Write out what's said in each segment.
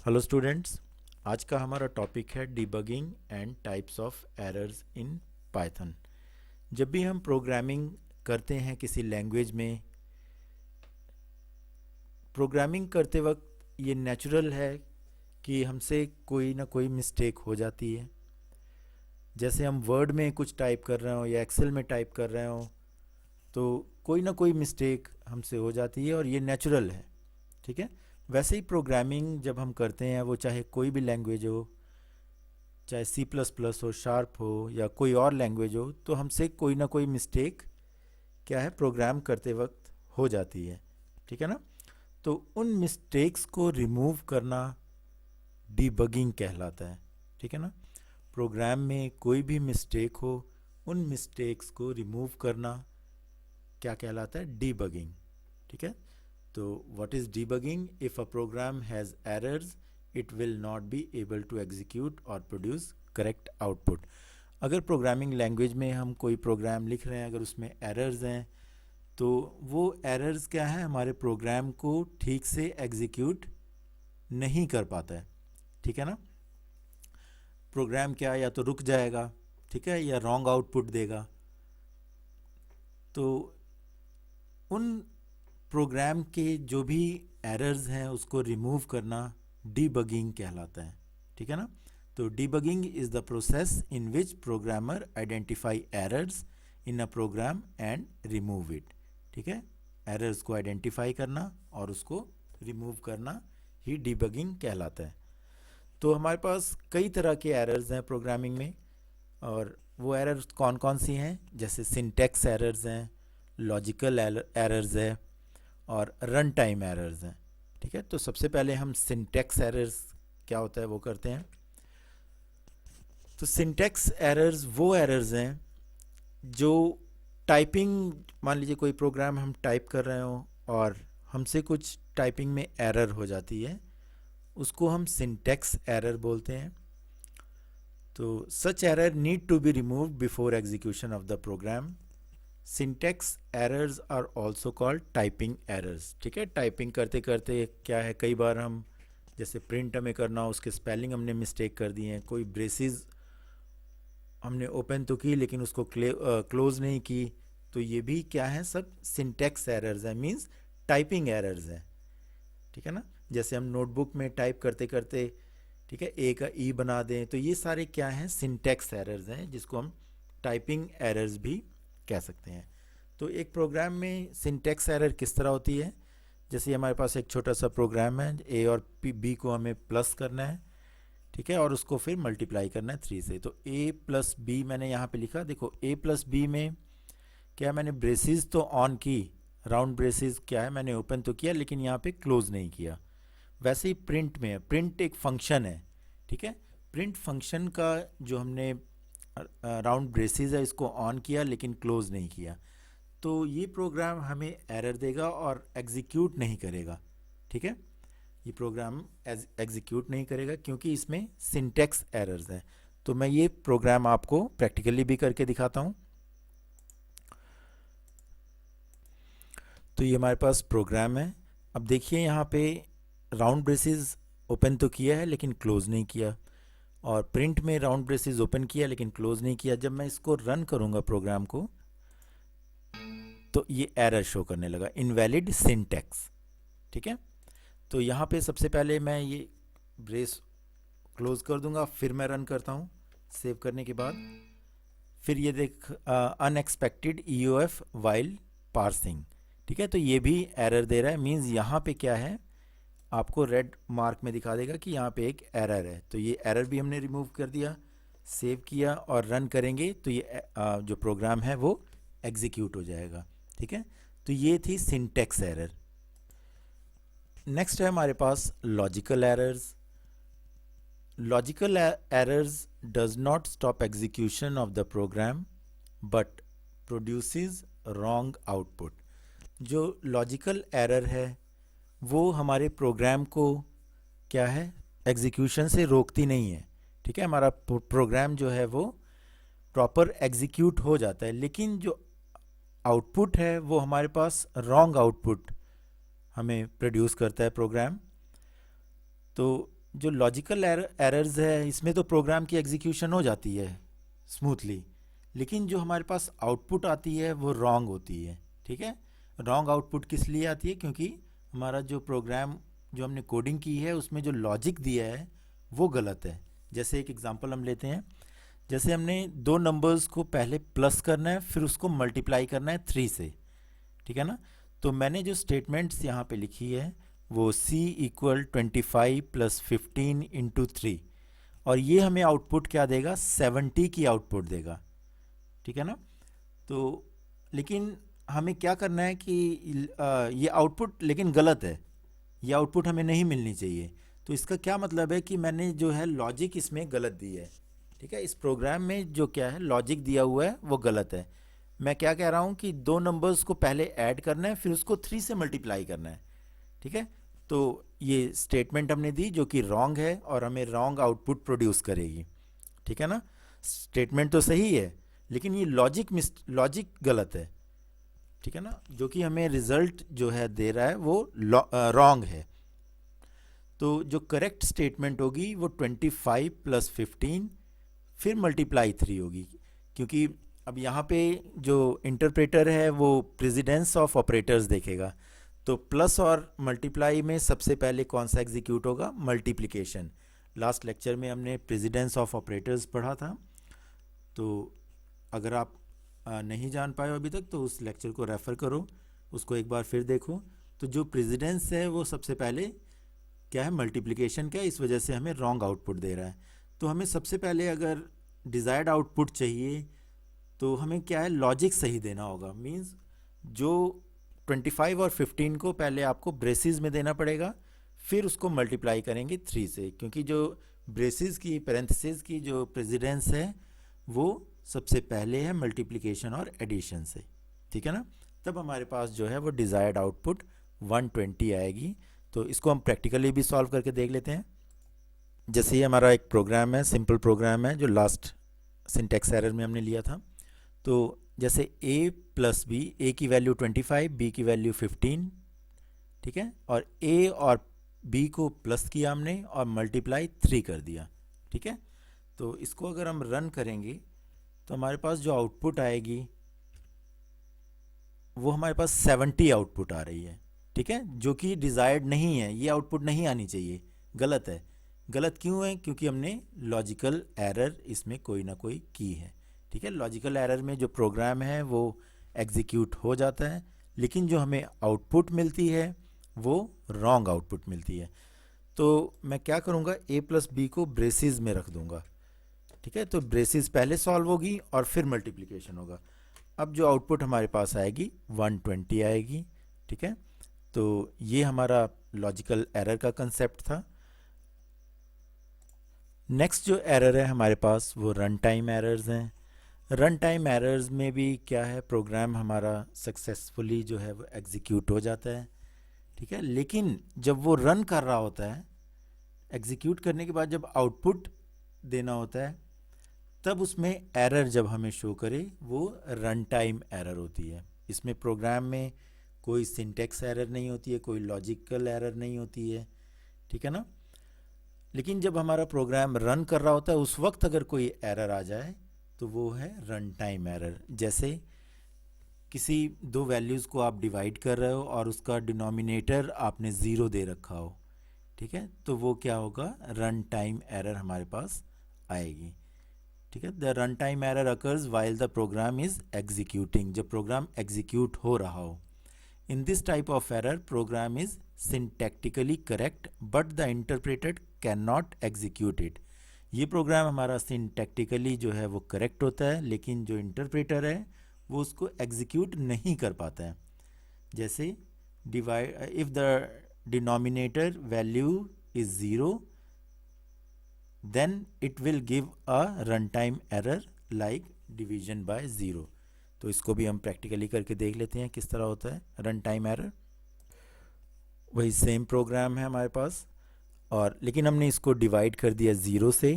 Hello students. आज का हमारा टॉपिक है debugging and types of errors in Python. जब भी हम प्रोग्रामिंग करते हैं किसी लैंग्वेज में, प्रोग्रामिंग करते वक्त ये नेचुरल है कि हमसे कोई ना कोई मिस्टेक हो जाती है। जैसे हम वर्ड में कुछ टाइप कर रहे हो या एक्सेल में टाइप कर रहे हो, तो कोई ना कोई मिस्टेक हमसे हो जाती है और ये नेचुरल है। ठीक है। वैसे ही प्रोग्रामिंग जब हम करते हैं, वो चाहे कोई भी लैंग्वेज हो, चाहे सी प्लस प्लस हो, शार्प हो या कोई और लैंग्वेज हो, तो हमसे कोई ना कोई मिस्टेक क्या है, प्रोग्राम करते वक्त हो जाती है। ठीक है ना। तो उन मिस्टेक्स को रिमूव करना डीबगिंग कहलाता है। ठीक है ना। प्रोग्राम में कोई भी मिस्टेक हो, उन मिस्टेक्स को रिमूव करना क्या कहलाता है, डीबगिंग। ठीक है। तो what is debugging? If a program has errors, it will not be able to execute और प्रोड्यूस करेक्ट आउटपुट। अगर प्रोग्रामिंग लैंग्वेज में हम कोई प्रोग्राम लिख रहे हैं, अगर उसमें एरर्स हैं, तो वो एरर्स क्या है, हमारे प्रोग्राम को ठीक से एग्जीक्यूट नहीं कर पाता है। ठीक है ना। प्रोग्राम क्या, या तो रुक जाएगा, ठीक है, या रॉन्ग आउटपुट देगा। तो उन प्रोग्राम के जो भी एरर्स हैं उसको रिमूव करना डीबगिंग कहलाता है। ठीक है ना। तो debugging is the process in which programmer identify errors in a program and remove it. ठीक है। एरर्स को आइडेंटिफाई करना और उसको रिमूव करना ही डीबगिंग कहलाता है। तो हमारे पास कई तरह के एरर्स हैं प्रोग्रामिंग में, और वो एरर्स कौन कौन सी हैं? जैसे सिंटैक्स एरर्स हैं, लॉजिकल एरर्स है और रन टाइम एरर्स हैं। ठीक है। तो सबसे पहले हम सिंटैक्स एरर्स क्या होता है वो करते हैं। तो सिंटैक्स एरर्स वो एरर्स हैं जो टाइपिंग, मान लीजिए कोई प्रोग्राम हम टाइप कर रहे हो और हमसे कुछ टाइपिंग में एरर हो जाती है, उसको हम सिंटैक्स एरर बोलते हैं। तो such error need to be removed before execution of the program. Syntax errors are also called typing errors. ठीक है। टाइपिंग करते करते क्या है, कई बार हम जैसे प्रिंट हमें करना हो, उसके स्पेलिंग हमने मिस्टेक कर दी हैं, कोई ब्रेसेस हमने ओपन तो की लेकिन उसको क्लोज नहीं की, तो ये भी क्या है, सब सिंटैक्स एरर्स हैं, मींस टाइपिंग एरर्स हैं। ठीक है ना। जैसे हम नोटबुक में टाइप करते करते, ठीक है, ए का ई बना दें, तो ये सारे क्या हैं, सिंटैक्स एरर्स हैं, जिसको हम टाइपिंग एरर्स भी कह सकते हैं। तो एक प्रोग्राम में सिंटैक्स एरर किस तरह होती है? जैसे हमारे पास एक छोटा सा प्रोग्राम है, ए और बी को हमें प्लस करना है, ठीक है, और उसको फिर मल्टीप्लाई करना है 3 से। तो ए प्लस बी मैंने यहाँ पे लिखा, देखो ए प्लस बी में क्या, मैंने ब्रेसेस तो ऑन की, राउंड ब्रेसेस क्या है, मैंने ओपन तो किया लेकिन यहाँ पे क्लोज नहीं किया। वैसे ही प्रिंट में, प्रिंट एक फंक्शन है, ठीक है, प्रिंट फंक्शन का जो हमने राउंड ब्रेसेस है इसको ऑन किया लेकिन क्लोज नहीं किया, तो ये प्रोग्राम हमें एरर देगा और एग्जीक्यूट नहीं करेगा। ठीक है। ये प्रोग्राम एग्जीक्यूट नहीं करेगा क्योंकि इसमें सिंटैक्स एरर्स हैं। तो मैं ये प्रोग्राम आपको प्रैक्टिकली भी करके दिखाता हूँ। तो ये हमारे पास प्रोग्राम है। अब देखिए यहाँ पे राउंड ब्रेसेस ओपन तो किया है लेकिन क्लोज नहीं किया, और प्रिंट में राउंड ब्रेसेस ओपन किया लेकिन क्लोज नहीं किया। जब मैं इसको रन करूँगा प्रोग्राम को, तो ये एरर शो करने लगा, इनवैलिड सिंटैक्स। ठीक है। तो यहाँ पे सबसे पहले मैं ये ब्रेस क्लोज कर दूंगा, फिर मैं रन करता हूँ सेव करने के बाद। फिर ये देख, अनएक्सपेक्टेड ईओएफ वाइल पार्सिंग। ठीक है। तो ये भी एरर दे रहा है, मींस यहाँ पे क्या है, आपको रेड मार्क में दिखा देगा कि यहाँ पे एक एरर है। तो ये एरर भी हमने रिमूव कर दिया, सेव किया और रन करेंगे तो ये जो प्रोग्राम है वो एग्जीक्यूट हो जाएगा। ठीक है। तो ये थी सिंटैक्स एरर। नेक्स्ट है हमारे पास logical errors. Logical errors does not stop execution of the program but produces wrong output. जो लॉजिकल एरर है वो हमारे प्रोग्राम को क्या है, एग्जीक्यूशन से रोकती नहीं है। ठीक है। हमारा प्रोग्राम जो है वो प्रॉपर एग्जीक्यूट हो जाता है, लेकिन जो आउटपुट है वो हमारे पास रॉन्ग आउटपुट हमें प्रोड्यूस करता है प्रोग्राम। तो जो लॉजिकल एरर्स है इसमें तो प्रोग्राम की एग्जीक्यूशन हो जाती है स्मूथली, लेकिन जो हमारे पास आउटपुट आती है वो रॉन्ग होती है। ठीक है, रॉन्ग आउटपुट किस लिए आती है? क्योंकि हमारा जो प्रोग्राम जो हमने कोडिंग की है उसमें जो लॉजिक दिया है वो गलत है। जैसे एक एग्जांपल हम लेते हैं, जैसे हमने दो नंबर्स को पहले प्लस करना है फिर उसको मल्टीप्लाई करना है 3 से। ठीक है ना, तो मैंने जो स्टेटमेंट्स यहाँ पे लिखी है वो c इक्वल 25 प्लस 15 इंटू 3, और ये हमें आउटपुट क्या देगा? 70 की आउटपुट देगा। ठीक है ना, तो लेकिन हमें क्या करना है कि ये आउटपुट लेकिन गलत है, ये आउटपुट हमें नहीं मिलनी चाहिए। तो इसका क्या मतलब है कि मैंने जो है लॉजिक इसमें गलत दी है। ठीक है, इस प्रोग्राम में जो क्या है लॉजिक दिया हुआ है वो गलत है। मैं क्या कह रहा हूँ कि दो नंबर्स को पहले ऐड करना है फिर उसको 3 से मल्टीप्लाई करना है। ठीक है, तो ये स्टेटमेंट हमने दी जो कि रॉन्ग है और हमें रॉन्ग आउटपुट प्रोड्यूस करेगी। ठीक है ना, स्टेटमेंट तो सही है लेकिन ये लॉजिक गलत है। ठीक है ना, जो कि हमें रिजल्ट जो है दे रहा है वो रॉन्ग है। तो जो करेक्ट स्टेटमेंट होगी वो 25 प्लस 15 फिर मल्टीप्लाई 3 होगी, क्योंकि अब यहाँ पे जो इंटरप्रेटर है वो प्रेसिडेंस ऑफ ऑपरेटर्स देखेगा। तो प्लस और मल्टीप्लाई में सबसे पहले कौन सा एग्जीक्यूट होगा? मल्टीप्लिकेशन। लास्ट लेक्चर में हमने प्रेसिडेंस ऑफ ऑपरेटर्स पढ़ा था, तो अगर आप नहीं जान पाए हो अभी तक तो उस लेक्चर को रेफ़र करो, उसको एक बार फिर देखो। तो जो प्रेसिडेंस है वो सबसे पहले क्या है? मल्टीप्लिकेशन का, इस वजह से हमें रॉन्ग आउटपुट दे रहा है। तो हमें सबसे पहले अगर डिज़ायर्ड आउटपुट चाहिए तो हमें क्या है? लॉजिक सही देना होगा। मींस जो 25 और 15 को पहले आपको ब्रेसिस में देना पड़ेगा, फिर उसको मल्टीप्लाई करेंगे 3 से, क्योंकि जो ब्रेसिस की पैरेंथेसिस की जो प्रेसिडेंस है वो सबसे पहले है मल्टीप्लिकेशन और एडिशन से। ठीक है ना, तब हमारे पास जो है वो डिज़ायर्ड आउटपुट 120 आएगी। तो इसको हम प्रैक्टिकली भी सॉल्व करके देख लेते हैं। जैसे ही हमारा एक प्रोग्राम है, सिंपल प्रोग्राम है जो लास्ट सिंटैक्स एरर में हमने लिया था। तो जैसे a प्लस बी, a की वैल्यू 25, b की वैल्यू 15। ठीक है, और a और b को प्लस किया हमने और मल्टीप्लाई 3 कर दिया। ठीक है, तो इसको अगर हम रन करेंगे तो हमारे पास जो आउटपुट आएगी वो हमारे पास 70 आउटपुट आ रही है। ठीक है, जो कि डिज़ायर्ड नहीं है, ये आउटपुट नहीं आनी चाहिए, गलत है। गलत क्यों है? क्योंकि हमने लॉजिकल एरर इसमें कोई ना कोई की है। ठीक है, लॉजिकल एरर में जो प्रोग्राम है वो एग्जीक्यूट हो जाता है, लेकिन जो हमें आउटपुट मिलती है वो रॉन्ग आउटपुट मिलती है। तो मैं क्या करूँगा? a प्लस बी को ब्रेसिस में रख दूँगा। ठीक है, तो ब्रेसिस पहले सॉल्व होगी और फिर मल्टीप्लिकेशन होगा। अब जो आउटपुट हमारे पास आएगी 120 आएगी। ठीक है, तो ये हमारा लॉजिकल एरर का कंसेप्ट था। नेक्स्ट जो एरर है हमारे पास वो रन टाइम एरर्स हैं। रन टाइम एरर्स में भी क्या है? प्रोग्राम हमारा सक्सेसफुली जो है वो एग्जीक्यूट हो जाता है। ठीक है, लेकिन जब वो रन कर रहा होता है, एग्जीक्यूट करने के बाद जब आउटपुट देना होता है, तब उसमें एरर जब हमें शो करे वो रन टाइम एरर होती है। इसमें प्रोग्राम में कोई सिंटैक्स एरर नहीं होती है, कोई लॉजिकल एरर नहीं होती है। ठीक है ना, लेकिन जब हमारा प्रोग्राम रन कर रहा होता है उस वक्त अगर कोई एरर आ जाए तो वो है रन टाइम एरर। जैसे किसी दो वैल्यूज़ को आप डिवाइड कर रहे हो और उसका डिनोमिनेटर आपने 0 दे रखा हो। ठीक है, तो वो क्या होगा? रन टाइम एरर हमारे पास आएगी। ठीक है, the run time error occurs while the program is executing, जब प्रोग्राम एग्जीक्यूट हो रहा हो। In this type of error program is syntactically correct but the interpreter cannot execute it। ये प्रोग्राम हमारा सिंटैक्टिकली जो है वो करेक्ट होता है, लेकिन जो इंटरप्रेटर है वो उसको एग्जीक्यूट नहीं कर पाता है। जैसे divide, if the denominator value is 0 then it will give a run time error like division by 0। तो इसको भी हम प्रैक्टिकली करके देख लेते हैं किस तरह होता है रन टाइम एरर। वही सेम प्रोग्राम है हमारे पास, और लेकिन हमने इसको डिवाइड कर दिया 0 से।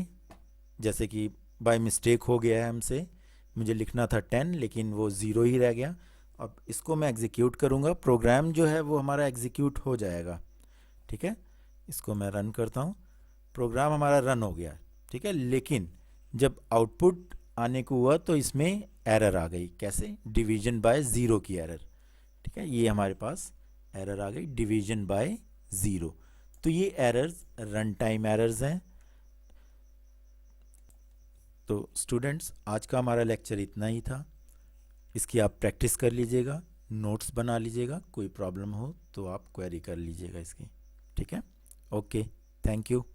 जैसे कि बाय मिस्टेक हो गया है हमसे, मुझे लिखना था 10 लेकिन वो 0 ही रह गया। अब इसको मैं एग्जीक्यूट करूँगा, प्रोग्राम जो है वो हमारा एग्जीक्यूट हो जाएगा। ठीक है, इसको मैं रन करता हूँ प्रोग्राम हमारा रन हो गया, ठीक है, लेकिन जब आउटपुट आने को हुआ तो इसमें एरर आ गई। कैसे? डिवीजन बाय ज़ीरो की एरर। ठीक है, ये हमारे पास एरर आ गई, डिवीजन बाय ज़ीरो। तो ये एरर्स रन टाइम एरर्स हैं। तो स्टूडेंट्स, आज का हमारा लेक्चर इतना ही था। इसकी आप प्रैक्टिस कर लीजिएगा, नोट्स बना लीजिएगा, कोई प्रॉब्लम हो तो आप क्वेरी कर लीजिएगा इसकी। ठीक है, ओके, थैंक यू।